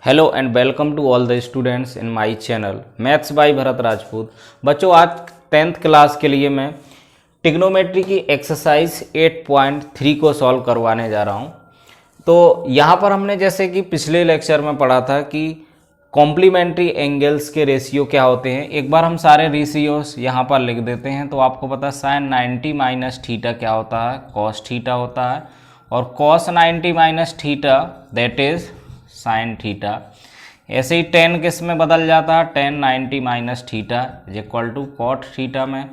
Hello and welcome to all the students in my channel maths by Bharat Rajput. बच्चों, आज 10th class के लिए मैं ट्रिग्नोमेट्री की एक्सरसाइज 8.3 को सॉल्व करवाने जा रहा हूं। तो यहाँ पर हमने जैसे कि पिछले लेक्चर में पढ़ा था कि कॉम्प्लीमेंट्री एंगल्स के रेशियो क्या होते हैं। एक बार हम सारे रेशियोस यहाँ पर लिख देते हैं। तो आपको पता है साइन 90 माइनस थीटा क्या होता है, कॉस थीटा होता है, और cos 90 minus theta that is sine theta. ऐसे ही टेन किस में बदल जाता है, tan 90 minus theta is equal to cot theta में,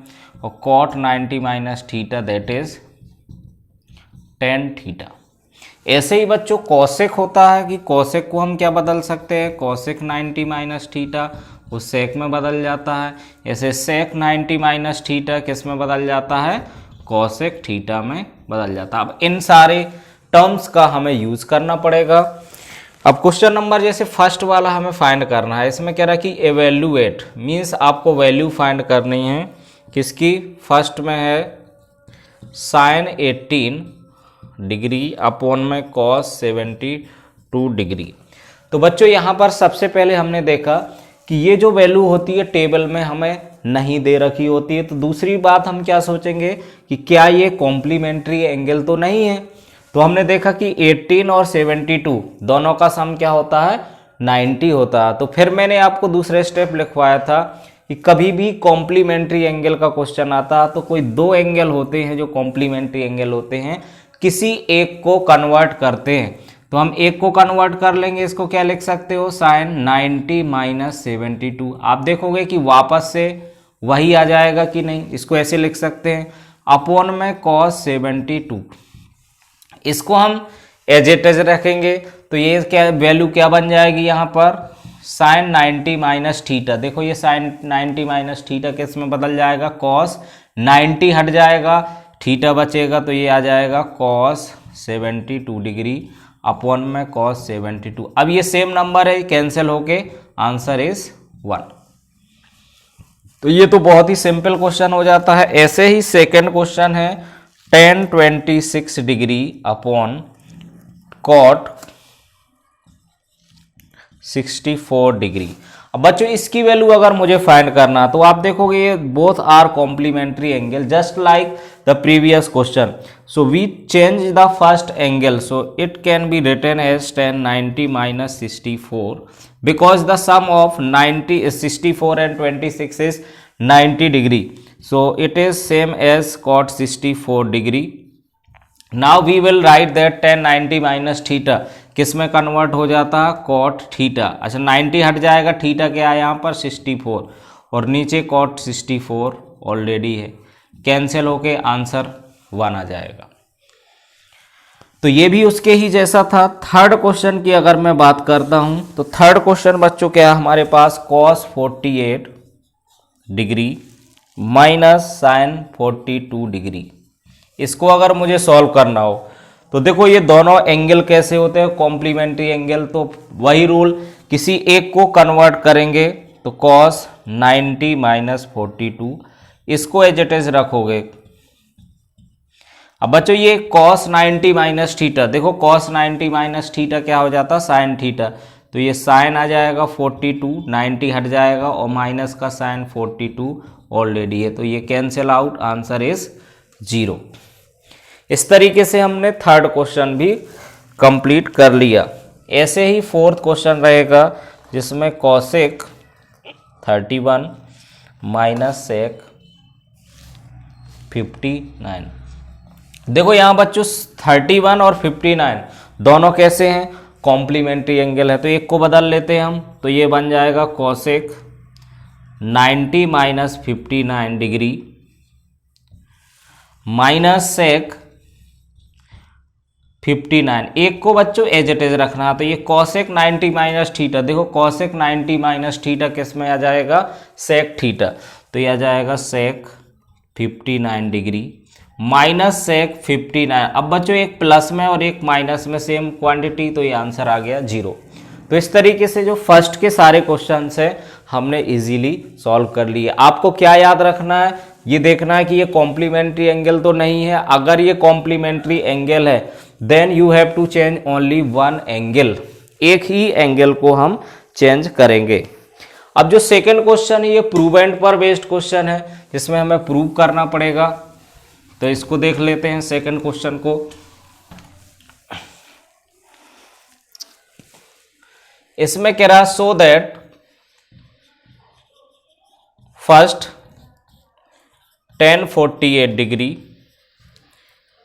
और cot 90 minus theta that is tan theta. ऐसे ही बच्चों कॉसेक होता है कि कॉसेक को हम क्या बदल सकते हैं, कॉसेक 90 माइनस थीटा वो सेक में बदल जाता है। ऐसे सेक 90 माइनस थीटा किस में बदल जाता है, कॉसेक थीटा में बदल जाता है। अब इन सारे टर्म्स का हमें यूज करना पड़ेगा। अब क्वेश्चन नंबर जैसे फर्स्ट वाला हमें फाइंड करना है। इसमें कह रहा है कि एवेल्युएट मीन्स आपको वैल्यू फाइंड करनी है किसकी, फर्स्ट में है साइन 18 डिग्री अपॉन में कॉस 72 डिग्री। तो बच्चों यहाँ पर सबसे पहले हमने देखा कि ये जो वैल्यू होती है टेबल में हमें नहीं दे रखी होती है। तो दूसरी बात हम क्या सोचेंगे कि क्या ये कॉम्प्लीमेंट्री एंगल तो नहीं है। तो हमने देखा कि 18 और 72 दोनों का सम क्या होता है, 90 होता है। तो फिर मैंने आपको दूसरे स्टेप लिखवाया था कि कभी भी कॉम्प्लीमेंट्री एंगल का क्वेश्चन आता तो कोई दो एंगल होते हैं जो कॉम्प्लीमेंट्री एंगल होते हैं, किसी एक को कन्वर्ट करते हैं। तो हम एक को कन्वर्ट कर लेंगे, इसको क्या लिख सकते हो, साइन 90 माइनस 72। आप देखोगे कि वापस से वही आ जाएगा कि नहीं, इसको ऐसे लिख सकते हैं अपॉन में कॉस 72। इसको हम एज इट इज रखेंगे तो ये क्या वैल्यू क्या बन जाएगी यहाँ पर, साइन 90 माइनस थीटा। देखो ये साइन 90 माइनस थीटा किस में बदल जाएगा, कॉस 90 हट जाएगा, थीटा बचेगा, तो ये आ जाएगा कॉस 72 डिग्री अपॉन में कॉस 72। अब ये सेम नंबर है, कैंसिल होके आंसर इज 1। तो ये तो बहुत ही सिंपल क्वेश्चन हो जाता है। ऐसे ही सेकेंड क्वेश्चन है tan 26 degree upon cot 64 degree. अब बच्चों इसकी वैल्यू अगर मुझे फाइंड करना तो आप देखोगे ये both are complementary angle just like the previous question. So we change the first angle, so it can be written as tan 90 minus 64 because the sum of 64 and 26 is 90 degree. So it is same as cot 64 degree. Now we will write that tan 90 minus theta किस में convert हो जाता है, cot theta। अच्छा 90 हट जाएगा, theta क्या है यहाँ पर 64, और नीचे cot 64 ऑलरेडी है, कैंसिल होके आंसर 1 आ जाएगा। तो ये भी उसके ही जैसा था। थर्ड क्वेश्चन की अगर मैं बात करता हूं तो थर्ड क्वेश्चन बच्चों क्या है हमारे पास, cos 48 degree minus sine 42 degree. इसको अगर मुझे सॉल्व करना हो तो देखो ये दोनों एंगल कैसे होते हैं, कॉम्प्लीमेंट्री एंगल। तो वही रूल, किसी एक को कन्वर्ट करेंगे तो कॉस 90 माइनस 42, इसको एज इट इज रखोगे। अब बच्चों ये cos 90 माइनस थीटा, देखो cos 90 माइनस थीटा क्या हो जाता है, साइन थीटा। तो ये साइन आ जाएगा 42, 90 हट जाएगा, और माइनस का साइन 42 ऑलरेडी है, तो ये कैंसिल आउट, आंसर इज 0। इस तरीके से हमने थर्ड क्वेश्चन भी कंप्लीट कर लिया। ऐसे ही फोर्थ क्वेश्चन रहेगा जिसमें कॉसेक 31 माइनस सेक 59। देखो यहाँ बच्चों 31 और 59 दोनों कैसे हैं, कॉम्प्लीमेंट्री एंगल है। तो एक को बदल लेते हैं हम, तो ये बन जाएगा cosec 90 minus 59 degree minus sec 59। एक को बच्चों एज इट इज रखना है, तो ये कॉसेक 90 माइनस थीटा, देखो कॉसेक 90 माइनस थीटा किस में आ जाएगा, सेक थीटा। तो ये आ जाएगा सेक 59 डिग्री माइनस सेक 59। अब बच्चों एक प्लस में और एक माइनस में सेम क्वांटिटी, तो ये आंसर आ गया 0। तो इस तरीके से जो फर्स्ट के सारे क्वेश्चंस हैं हमने इजीली सॉल्व कर लिए। आपको क्या याद रखना है, ये देखना है कि ये कॉम्प्लीमेंट्री एंगल तो नहीं है। अगर ये कॉम्प्लीमेंट्री एंगल है then you have to change only one angle. एक ही एंगल को हम चेंज करेंगे। अब जो सेकंड क्वेश्चन है ये प्रूवेंट पर बेस्ड क्वेश्चन है, जिसमें हमें प्रूव करना पड़ेगा। तो इसको देख लेते हैं सेकंड क्वेश्चन को। इसमें कह रहा so that first 1048 degree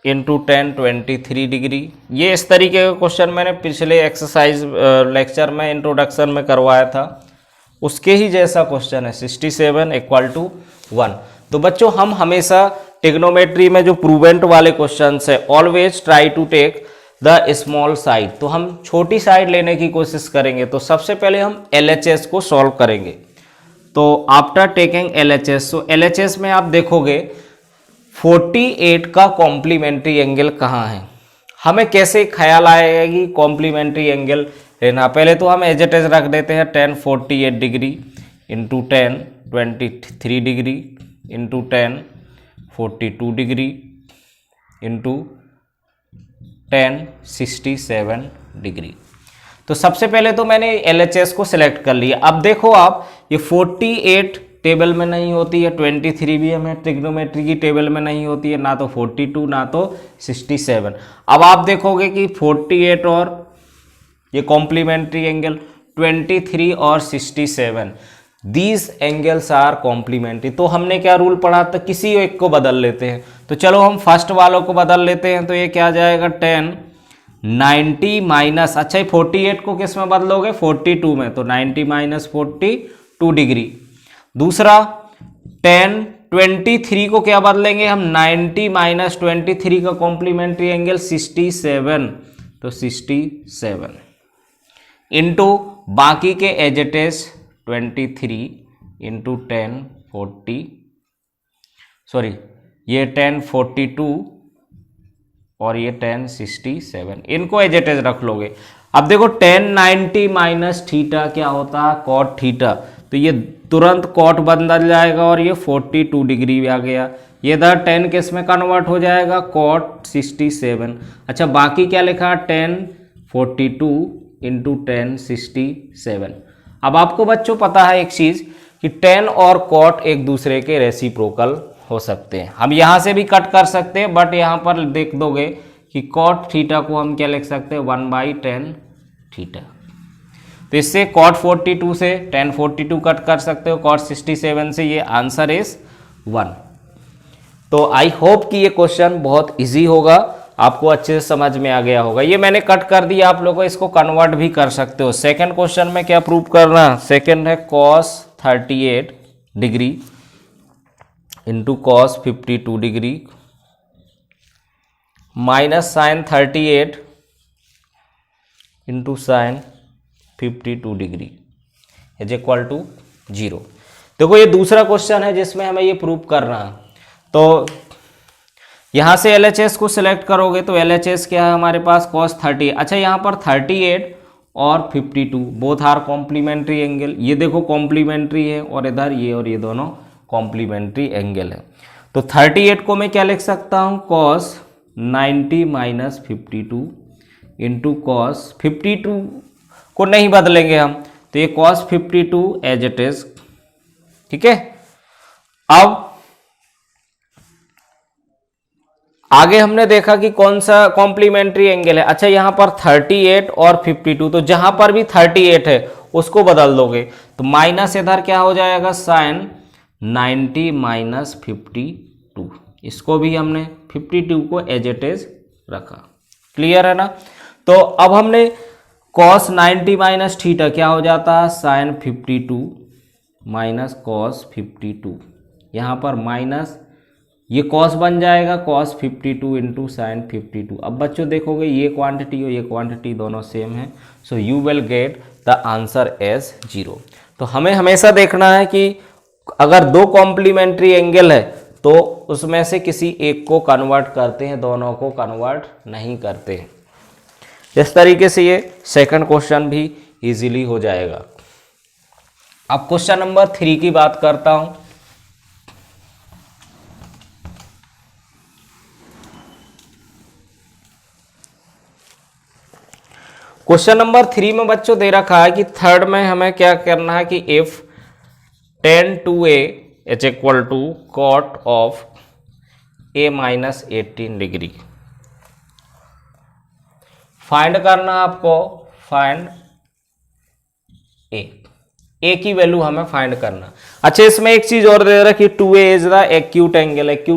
into 1023 degree. ये इस तरीके का क्वेश्चन मैंने पिछले एक्सरसाइज लेक्चर में इंट्रोडक्शन में करवाया था, उसके ही जैसा क्वेश्चन है 67 इक्वल टू 1। तो बच्चों हम हमेशा ट्रिग्नोमेट्री में जो प्रूवेंट वाले क्वेश्चन है always try to take the small side, तो हम छोटी साइड लेने की कोशिश करेंगे। तो सबसे पहले हम LHS को सॉल्व करेंगे। तो आफ्टर टेकिंग LHS, सो LHS में आप देखोगे 48 का कॉम्प्लीमेंट्री एंगल कहाँ है। हमें कैसे ख्याल आएगा कि कॉम्प्लीमेंट्री एंगल लेना। पहले तो हम एज इट इज रख देते हैं 1048 degree into 1023 degree into 1042 degree into 1067 degree. तो सबसे पहले तो मैंने LHS को सिलेक्ट कर लिया। अब देखो आप, ये 48 टेबल में नहीं होती है, 23 भी हमें ट्रिग्नोमेट्री की टेबल में नहीं होती है, ना तो 42 ना तो 67। अब आप देखोगे कि 48 और ये कॉम्प्लीमेंट्री एंगल 23 और 67, दीज एंगल्स आर कॉम्प्लीमेंट्री। तो हमने क्या रूल पढ़ा था, किसी एक को बदल लेते हैं। तो चलो हम फर्स्ट वालों को बदल लेते हैं। तो ये क्या आ जाएगा 1090 माइनस, अच्छा 48 को किस में बदलोगे 42 में, तो 90 माइनस 42 डिग्री। दूसरा 1023 को क्या बदलेंगे हम 90 माइनस 23 का कॉम्प्लीमेंट्री एंगल 67, तो 67 इंटू बाकी के as it is 23 into 1040, sorry ये 1042 और ये 1067, इनको एज इट इज रख लोगे। अब देखो 1090 माइनस थीटा क्या होता है कॉट थीटा, तो ये तुरंत कॉट बदल जाएगा और ये 42 डिग्री भी आ गया। ये इधर 10 किस में कन्वर्ट हो जाएगा कॉट 67। अच्छा बाकी क्या लिखा 1042 इंटू 1067। अब आपको बच्चों पता है एक चीज कि 10 और कॉट एक दूसरे के रेसिप्रोकल हो सकते हैं। हम यहां से भी कट कर सकते हैं, बट यहां पर देख दोगे कि कॉट थीटा को हम क्या लिख सकते हैं 1/10 थीटा। तो इससे कॉट 42 से 1042 कट कर सकते हो, कॉट 67 से, ये आंसर इज 1। तो आई होप कि ये क्वेश्चन बहुत इजी होगा, आपको अच्छे से समझ में आ गया होगा। ये मैंने कट कर दिया, आप लोगों इसको कन्वर्ट भी कर सकते हो। सेकंड क्वेश्चन में क्या प्रूव करना, सेकंड है cos 38 degree into cos 52 degree minus sine 38 into sine 52 degree is equal to 0। देखो ये दूसरा क्वेश्चन है जिसमें हमें ये प्रूव करना है। तो यहां से LHS को सिलेक्ट करोगे तो LHS क्या है हमारे पास cos 30। अच्छा यहाँ पर 38 और 52 बोथ आर कॉम्प्लीमेंट्री एंगल, ये देखो कॉम्प्लीमेंट्री है, और इधर ये और ये दोनों कॉम्प्लीमेंट्री एंगल है। तो 38 को मैं क्या लिख सकता हूँ cos 90 माइनस 52 इंटू cos 52 को नहीं बदलेंगे हम, तो ये cos 52 एज इट इज, ठीक है। अब आगे हमने देखा कि कौन सा कॉम्प्लीमेंट्री एंगल है। अच्छा यहाँ पर 38 और 52, तो जहां पर भी 38 है उसको बदल दोगे, तो माइनस इधर क्या हो जाएगा साइन 90 माइनस 52, इसको भी हमने 52 को एज इट इज रखा। क्लियर है ना। तो अब हमने cos 90 माइनस थीटा क्या हो जाता है साइन 52 माइनस cos 52, यहाँ पर माइनस ये cos बन जाएगा cos 52 इंटू साइन 52। अब बच्चों देखोगे ये क्वांटिटी और ये क्वांटिटी दोनों सेम है, so you will get the answer as 0। तो हमें हमेशा देखना है कि अगर दो कॉम्प्लीमेंट्री एंगल है तो उसमें से किसी एक को कन्वर्ट करते हैं, दोनों को कन्वर्ट नहीं करते हैं। इस तरीके से ये सेकंड क्वेश्चन भी इजीली हो जाएगा। अब क्वेश्चन नंबर 3 की बात करता हूं। क्वेश्चन नंबर 3 में बच्चों दे रखा है कि थर्ड में हमें क्या करना है कि if tan 2a is equal to cot of a minus 18 degree. Find करना आपको, फाइंड ए की वैल्यू हमें फाइंड करना। अच्छा, इसमें एक चीज और दे रहा कि 2a is the acute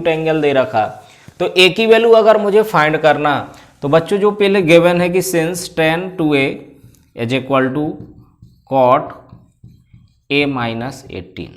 angle दे रखा। तो ए की वैल्यू अगर मुझे फाइंड करना, तो बच्चों जो पहले गिवन है कि since tan 2a is equal to cot a minus 18।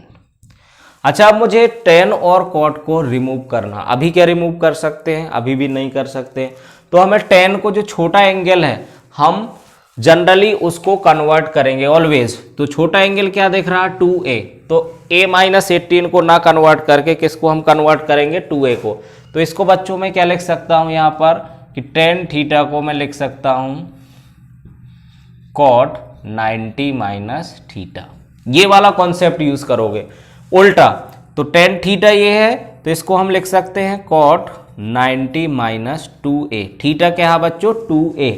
अच्छा, अब मुझे tan और cot को रिमूव करना। अभी क्या रिमूव कर सकते हैं? अभी भी नहीं कर सकते। तो हमें tan को, जो छोटा एंगल है, हम जनरली उसको कन्वर्ट करेंगे ऑलवेज। तो छोटा एंगल क्या दिख रहा है? 2a। तो a माइनस 18 को ना कन्वर्ट करके किसको हम कन्वर्ट करेंगे? 2a को। तो इसको बच्चों में क्या लिख सकता हूं यहाँ पर कि tan थीटा को मैं लिख सकता हूं cot 90 माइनस थीटा। ये वाला कॉन्सेप्ट यूज करोगे। उल्टा तो tan थीटा ये है, तो इसको हम लिख सकते हैं cot 90 माइनस 2a। थीटा क्या है बच्चों? 2a।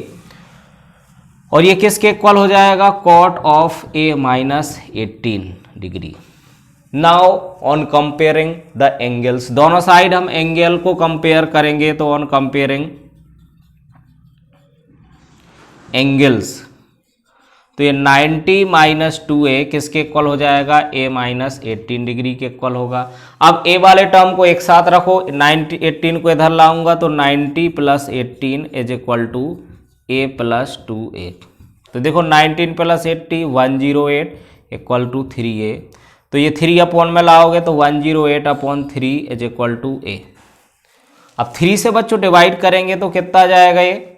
और ये किसके इक्वल हो जाएगा? cot of a minus 18 degree. Now on comparing the angles, दोनों साइड हम एंगल को कंपेयर करेंगे। तो ऑन कंपेयरिंग एंगल्स, तो ये 90 माइनस 2a किसके इक्वल हो जाएगा? a माइनस 18 डिग्री के इक्वल होगा। अब a वाले टर्म को एक साथ रखो, 90 18 को इधर लाऊंगा तो 90 plus 18 is equal to a plus 2a। तो देखो 19 प्लस 80 108 इक्वल टू 3a। तो ये 3 अपॉन में लाओगे तो 108 upon 3 is equal to a। अब 3 से बच्चों डिवाइड करेंगे तो कितना आ जाएगा? ये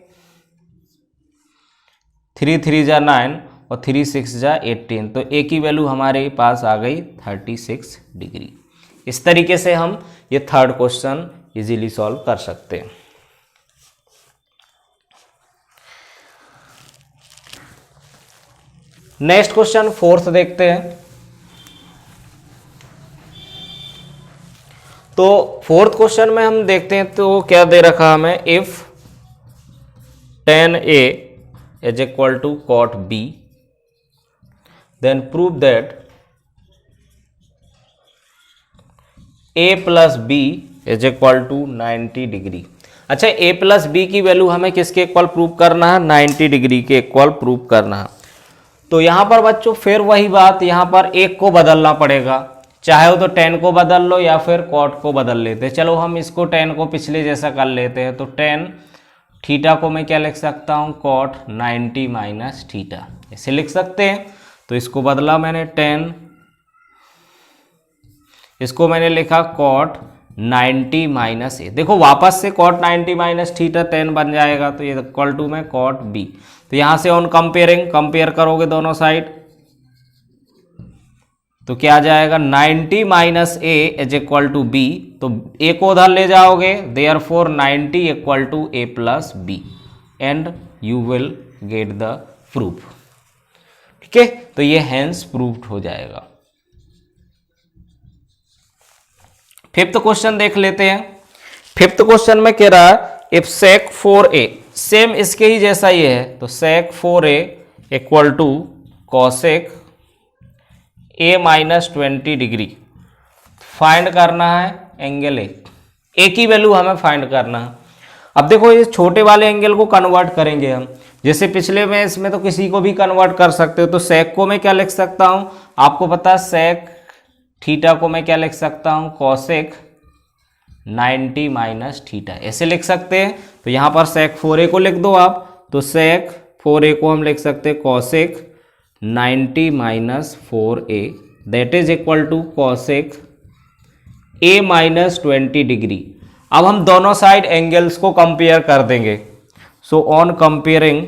3 3 जा 9 और 3 6 जा 18। तो a की वैल्यू हमारे पास आ गई 36 डिग्री। इस तरीके से हम ये थर्ड क्वेश्चन इजीली सॉल्व कर सकते हैं। नेक्स्ट क्वेश्चन फोर्थ देखते हैं। तो फोर्थ क्वेश्चन में हम देखते हैं तो क्या दे रखा हमें, if tan a is equal to cot b, then prove that a plus b is equal to 90 degree. अच्छा, a प्लस बी की वैल्यू हमें किसके इक्वल प्रूव करना है? 90 डिग्री के इक्वल प्रूव करना है। तो यहां पर बच्चों फिर वही बात, यहां पर एक को बदलना पड़ेगा। चाहे हो तो tan को बदल लो या फिर cot को बदल लेते। चलो हम इसको tan को पिछले जैसा कर लेते हैं। तो tan थीटा को मैं क्या लिख सकता हूं? cot 90 माइनस थीटा, ऐसे लिख सकते हैं। तो इसको बदला मैंने tan, इसको मैंने लिखा cot 90 माइनस ए। देखो वापस से cot 90 माइनस थीटा tan बन जाएगा। तो ये इक्वल टू में cot b। तो यहां से ऑन कंपेयरिंग, कंपेयर करोगे दोनों साइड तो क्या आ जाएगा? 90 minus a is equal to b. तो ए को उधर ले जाओगे, therefore 90 equal to a plus b and you will get the proof. ठीक है, तो ये हेंस प्रूव्ड हो जाएगा। फिफ्थ क्वेश्चन देख लेते हैं। फिफ्थ क्वेश्चन में कह रहा है इफ sec 4a, सेम इसके ही जैसा ये है। तो sec 4a equal to cosec a minus 20 degree. Find करना है एंगल ए की वैल्यू हमें फाइंड करना है। अब देखो ये छोटे वाले एंगल को कन्वर्ट करेंगे हम, जैसे पिछले में इसमें तो किसी को भी कन्वर्ट कर सकते हो। तो sec को मैं क्या लिख सकता हूं? आपको पता है sec थीटा को मैं क्या लिख सकता हूं? cosec 90 माइनस थीटा, ऐसे लिख सकते हैं। तो यहां पर sec 4a को लिख दो आप। तो sec 4a को हम लिख सकते हैं cosec 90 minus 4a that is equal to cosec a minus 20 degree. अब हम दोनों साइड एंगल्स को कंपेयर कर देंगे। So on comparing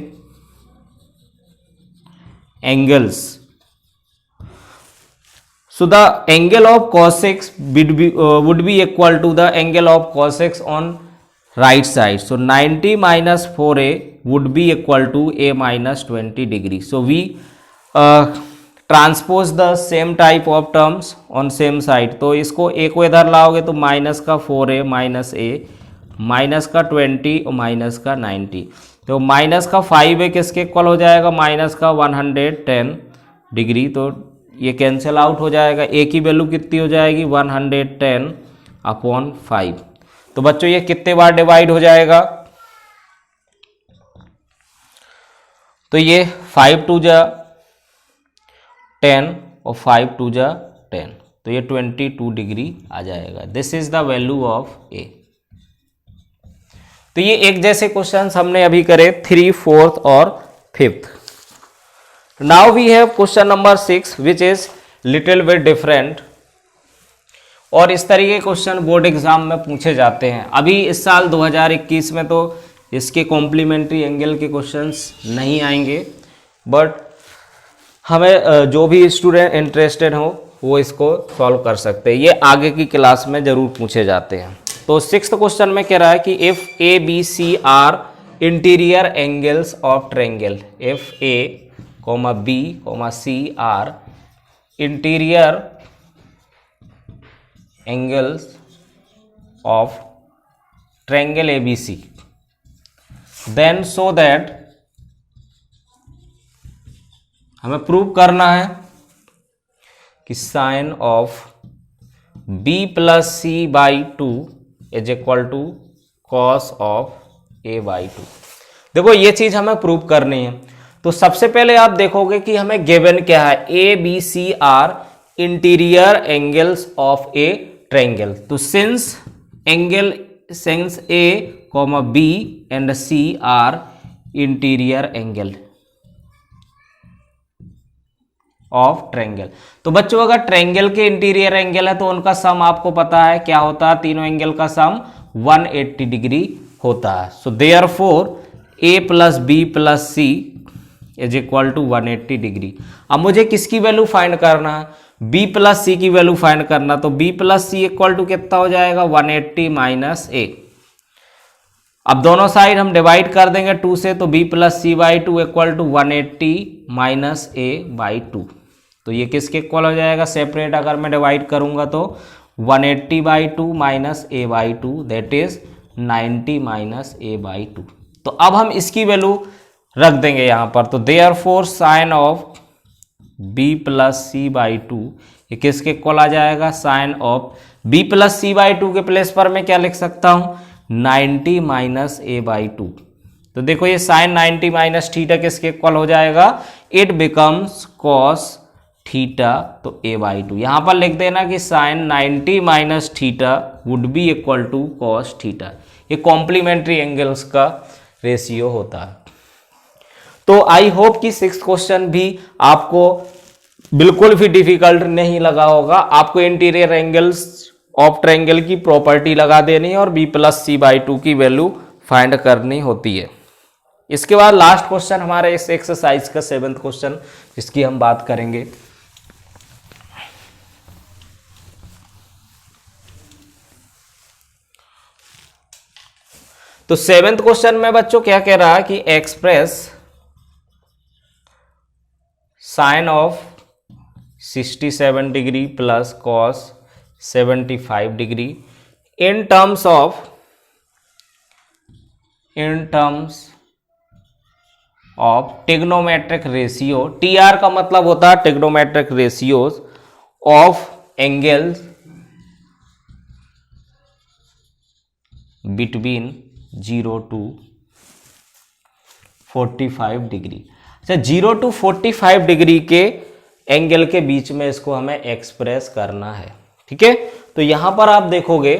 angles, so the angle of cos x would be equal to the angle of cos x on right side. So 90 minus 4a would be equal to a minus 20 degree. So we transpose the same type of terms on same side. तो इसको a को इधर लाओगे तो minus का 4a minus a minus का 20 और minus का 90। तो माइनस का 5 है किसके इक्वल हो जाएगा, माइनस का 110 डिग्री। तो ये कैंसिल आउट हो जाएगा, ए की वैल्यू कितनी हो जाएगी 110/5। तो बच्चों ये कितने बार डिवाइड हो जाएगा, तो ये 5 2 जा 10 और 5 2 जा 10, तो ये 22 डिग्री आ जाएगा। This is the value of A. तो ये एक जैसे क्वेश्चन हमने अभी करे 3, 4 और 5th। Now we have question number 6 which is little bit different. और इस तरीके के क्वेश्चन बोर्ड एग्जाम में पूछे जाते हैं। अभी इस साल 2021 में तो इसके कॉम्प्लीमेंट्री एंगल के क्वेश्चंस नहीं आएंगे, बट हमें जो भी स्टूडेंट इंटरेस्टेड हो वो इसको सॉल्व कर सकते हैं। ये आगे की क्लास में जरूर पूछे जाते हैं। तो 6th क्वेश्चन में कह रहा है कि if a B C are interior angles of triangle, if a B C are interior angles of triangle ABC, then so that, हमें प्रूव करना है कि sine of b plus c by 2 is equal to cos of a by 2। देखो ये चीज हमें prove करनी है। तो सबसे पहले आप देखोगे कि हमें गिवन क्या है, A B C are interior angles of a triangle. तो since A B and C are interior angle of triangle. तो बच्चों अगर ट्रायंगल के इंटीरियर एंगल है तो उनका सम आपको पता है क्या होता है, तीनों एंगल का सम 180 डिग्री होता है। So therefore a plus b plus c is equal to 180 degree. अब मुझे किसकी वैल्यू फाइंड करना है, बी प्लस सी की वैल्यू फाइंड करना। तो b plus c equal to कितना हो जाएगा 180 माइनस ए। अब दोनों साइड हम डिवाइड कर देंगे 2 से, तो b plus c by 2 equal to 180 minus a by 2। तो ये किसके इक्वल हो जाएगा, सेपरेट अगर मैं डिवाइड करूंगा तो 180 by 2 minus a by 2 that is 90 minus a by 2। तो अब हम इसकी वैल्यू रख देंगे यहां पर। तो therefore sine of b plus c by 2 ये किसके इक्वल आ जाएगा, sine of b plus c by 2 के प्लेस पर मैं क्या लिख सकता हूं 90 माइनस ए बाई 2। तो देखो ये साइन 90 माइनस थीटा किसके इक्वल हो जाएगा, इट बिकम्स कॉस थीटा तो ए बाई 2। यहां पर लिख देना कि sine 90 minus theta would be equal to cos theta. ये कॉम्प्लीमेंट्री एंगल्स का रेशियो होता है। तो आई होप कि 6th क्वेश्चन भी आपको बिल्कुल भी डिफिकल्ट नहीं लगा होगा। आपको इंटीरियर एंगल्स ऑफ ट्रायंगल की प्रॉपर्टी लगा देनी है और b प्लस सी बाई 2 की वैल्यू फाइंड करनी होती है। इसके बाद लास्ट क्वेश्चन हमारे इस एक्सरसाइज का 7th क्वेश्चन जिसकी हम बात करेंगे। तो 7th क्वेश्चन में बच्चों क्या कह रहा है कि express sine of 67 degree plus cos 75 degree in terms of trigonometric ratio। TR का मतलब होता है trigonometric ratios of angles between 0 to 45 degree. अच्छा 0 to 45 डिग्री के एंगल के बीच में इसको हमें एक्सप्रेस करना है, ठीक है। तो यहां पर आप देखोगे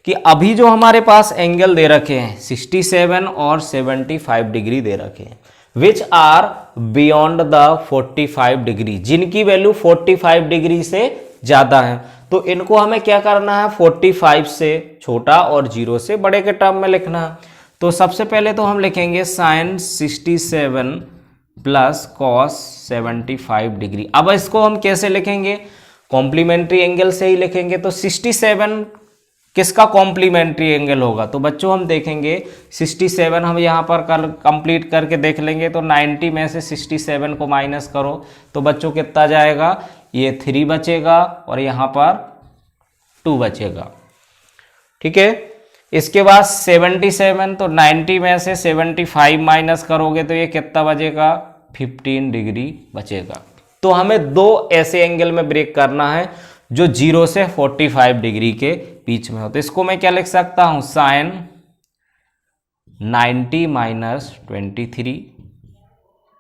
कि अभी जो हमारे पास एंगल दे रखे हैं 67 और 75 डिग्री दे रखे हैं, which are beyond the 45 degree, जिनकी वैल्यू 45 डिग्री से ज्यादा है। तो इनको हमें क्या करना है, 45 से छोटा और 0 से बड़े के टर्म में लिखना है। तो सबसे पहले तो हम लिखेंगे साइन 67 प्लस कॉस 75 डिग्री। अब इसको हम कैसे लिखेंगे, कॉम्प्लीमेंट्री एंगल से ही लिखेंगे। तो 67 किसका कॉम्प्लीमेंट्री एंगल होगा, तो बच्चों हम देखेंगे 67 हम यहाँ पर कंप्लीट करके देख लेंगे। तो 90 में से 67 को माइनस करो तो बच्चों कितना जाएगा, ये 3 बचेगा और यहाँ पर 2 बचेगा, ठीक है। इसके बाद 77, तो 90 में से 75 माइनस करोगे तो ये कितना बचेगा, 15 डिग्री बचेगा। तो हमें दो ऐसे एंगल में ब्रेक करना है जो 0 से 45 डिग्री के बीच में हो। तो इसको मैं क्या लिख सकता हूं, साइन 90 माइनस 23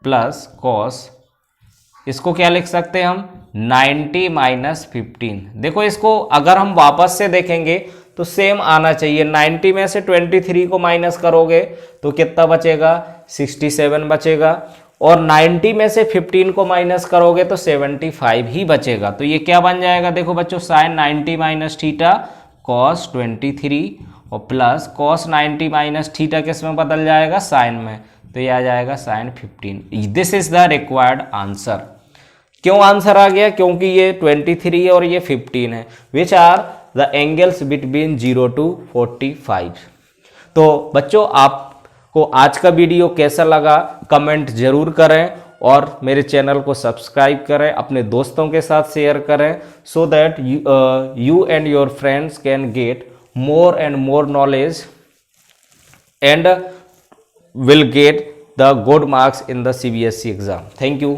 प्लस कॉस, इसको क्या लिख सकते हैं हम, 90 माइनस 15। देखो इसको अगर हम वापस से देखेंगे तो सेम आना चाहिए। 90 में से 23 को माइनस करोगे तो कितना बचेगा, 67 बचेगा, और 90 में से 15 को माइनस करोगे तो 75 ही बचेगा। तो ये क्या बन जाएगा, देखो बच्चों, साइन 90 माइनस थीटा कॉस 23 और प्लस कॉस 90 माइनस थीटा किस में बदल जाएगा, साइन में, तो ये आ जाएगा sine 15। This is the required answer. क्यों आंसर आ गया, क्योंकि ये 23 है और ये 15 है, which are the angles between 0 to 45। तो बच्चों आपको आज का वीडियो कैसा लगा कमेंट जरूर करें, और मेरे चैनल को सब्सक्राइब करें, अपने दोस्तों के साथ शेयर करें, so that you and your friends can get more and more knowledge and will get the good marks in the CBSE exam. Thank you.